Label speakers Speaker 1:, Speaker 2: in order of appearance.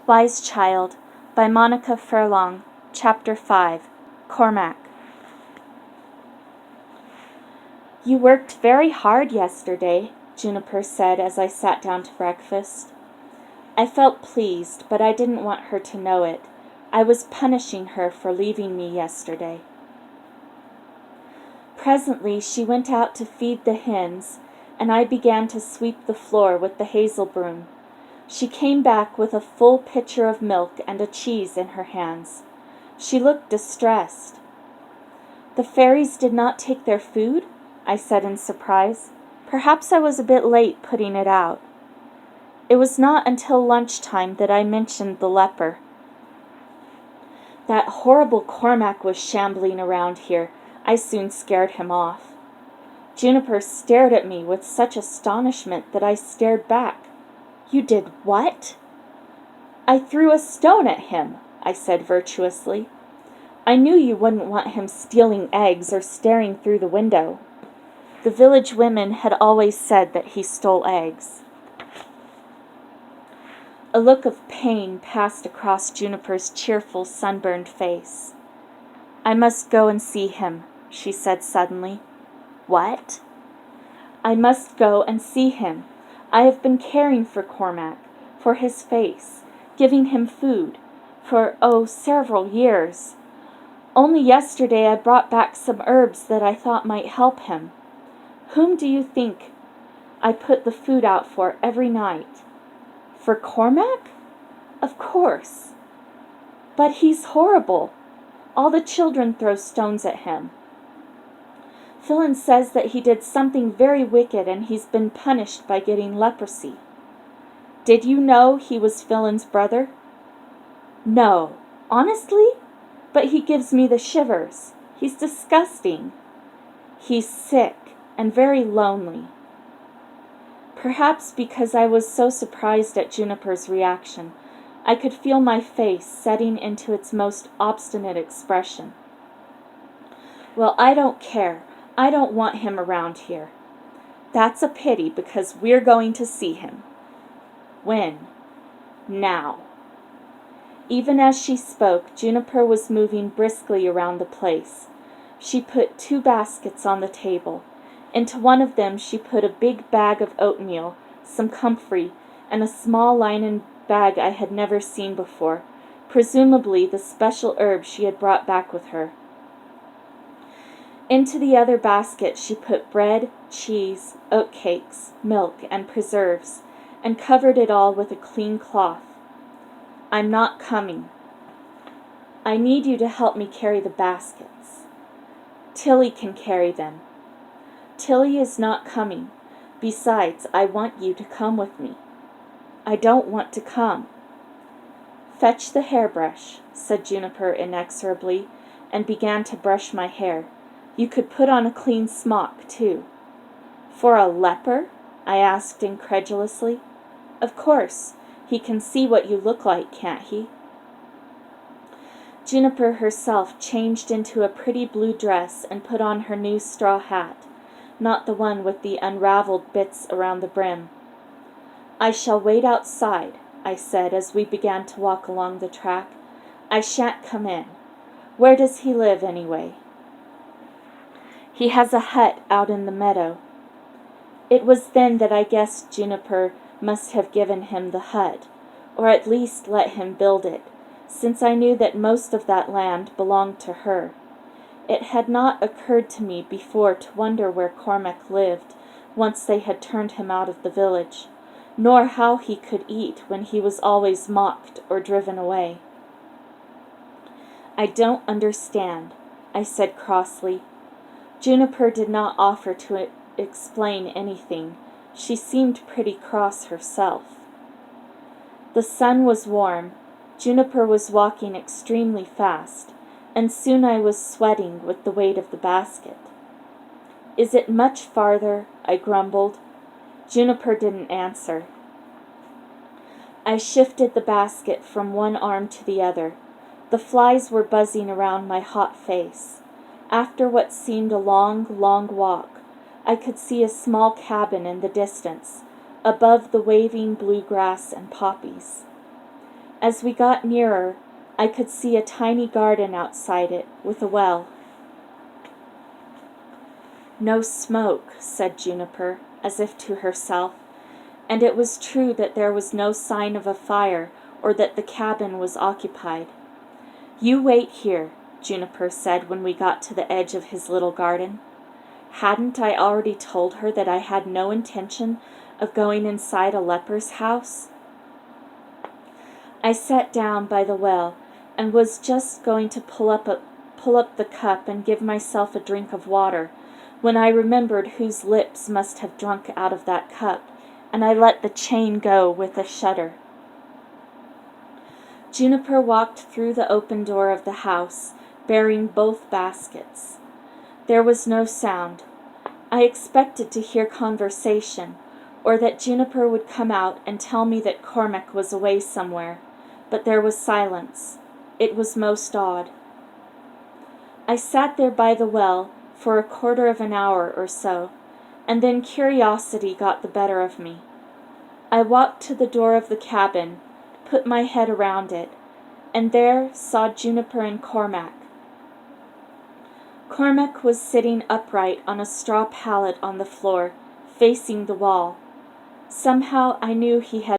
Speaker 1: Wise Child by Monica Furlong, Chapter 5, Cormac. You worked very hard yesterday, Juniper said as I sat down to breakfast. I felt pleased, but I didn't want her to know it. I was punishing her for leaving me yesterday. Presently she went out to feed the hens, and I began to sweep the floor with the hazel broom. She came back with a full pitcher of milk and a cheese in her hands. She looked distressed. The fairies did not take their food? I said in surprise. Perhaps I was a bit late putting it out. It was not until lunchtime that I mentioned the leper. That horrible Cormac was shambling around here. I soon scared him off. Juniper stared at me with such astonishment that I stared back. You did what? I threw a stone at him, I said virtuously. I knew you wouldn't want him stealing eggs or staring through the window. The village women had always said that he stole eggs. A look of pain passed across Juniper's cheerful, sunburned face. I must go and see him, she said suddenly. What? I must go and see him. I have been caring for Cormac, for his face, giving him food, for, several years. Only yesterday I brought back some herbs that I thought might help him. Whom do you think I put the food out for every night? For Cormac? Of course. But he's horrible. All the children throw stones at him. Furlong says that he did something very wicked and he's been punished by getting leprosy. Did you know he was Furlong's brother? No. Honestly? But he gives me the shivers. He's disgusting. He's sick and very lonely. Perhaps because I was so surprised at Juniper's reaction, I could feel my face setting into its most obstinate expression. Well, I don't care. I don't want him around here. That's a pity because we're going to see him. When? Now. Even as she spoke, Juniper was moving briskly around the place. She put 2 baskets on the table. Into one of them she put a big bag of oatmeal, some comfrey, and a small linen bag I had never seen before, presumably the special herb she had brought back with her. Into the other basket she put bread, cheese, oatcakes, milk, and preserves, and covered it all with a clean cloth. I'm not coming. I need you to help me carry the baskets. Tilly can carry them. Tilly is not coming. Besides, I want you to come with me. I don't want to come. Fetch the hairbrush, said Juniper inexorably, and began to brush my hair. You could put on a clean smock, too. For a leper? I asked incredulously. Of course. He can see what you look like, can't he? Juniper herself changed into a pretty blue dress and put on her new straw hat, not the one with the unraveled bits around the brim. I shall wait outside, I said as we began to walk along the track. I shan't come in. Where does he live, anyway? He has a hut out in the meadow. It was then that I guessed Juniper must have given him the hut, or at least let him build it, since I knew that most of that land belonged to her. It had not occurred to me before to wonder where Cormac lived once they had turned him out of the village, nor how he could eat when he was always mocked or driven away. I don't understand, I said crossly. Juniper did not offer to explain anything. She seemed pretty cross herself. The sun was warm. Juniper was walking extremely fast, and soon I was sweating with the weight of the basket. Is it much farther? I grumbled. Juniper didn't answer. I shifted the basket from one arm to the other. The flies were buzzing around my hot face. After what seemed a long, long walk, I could see a small cabin in the distance, above the waving blue grass and poppies. As we got nearer, I could see a tiny garden outside it, with a well. "No smoke," said Juniper, as if to herself, and it was true that there was no sign of a fire or that the cabin was occupied. "You wait here," Juniper said when we got to the edge of his little garden. Hadn't I already told her that I had no intention of going inside a leper's house? I sat down by the well and was just going to pull up the cup and give myself a drink of water when I remembered whose lips must have drunk out of that cup, and I let the chain go with a shudder. Juniper walked through the open door of the house, bearing both baskets. There was no sound. I expected to hear conversation, or that Juniper would come out and tell me that Cormac was away somewhere, but there was silence. It was most odd. I sat there by the well for a quarter of an hour or so, and then curiosity got the better of me. I walked to the door of the cabin, put my head around it, and there saw Juniper and Cormac. Cormac was sitting upright on a straw pallet on the floor, facing the wall. Somehow I knew he had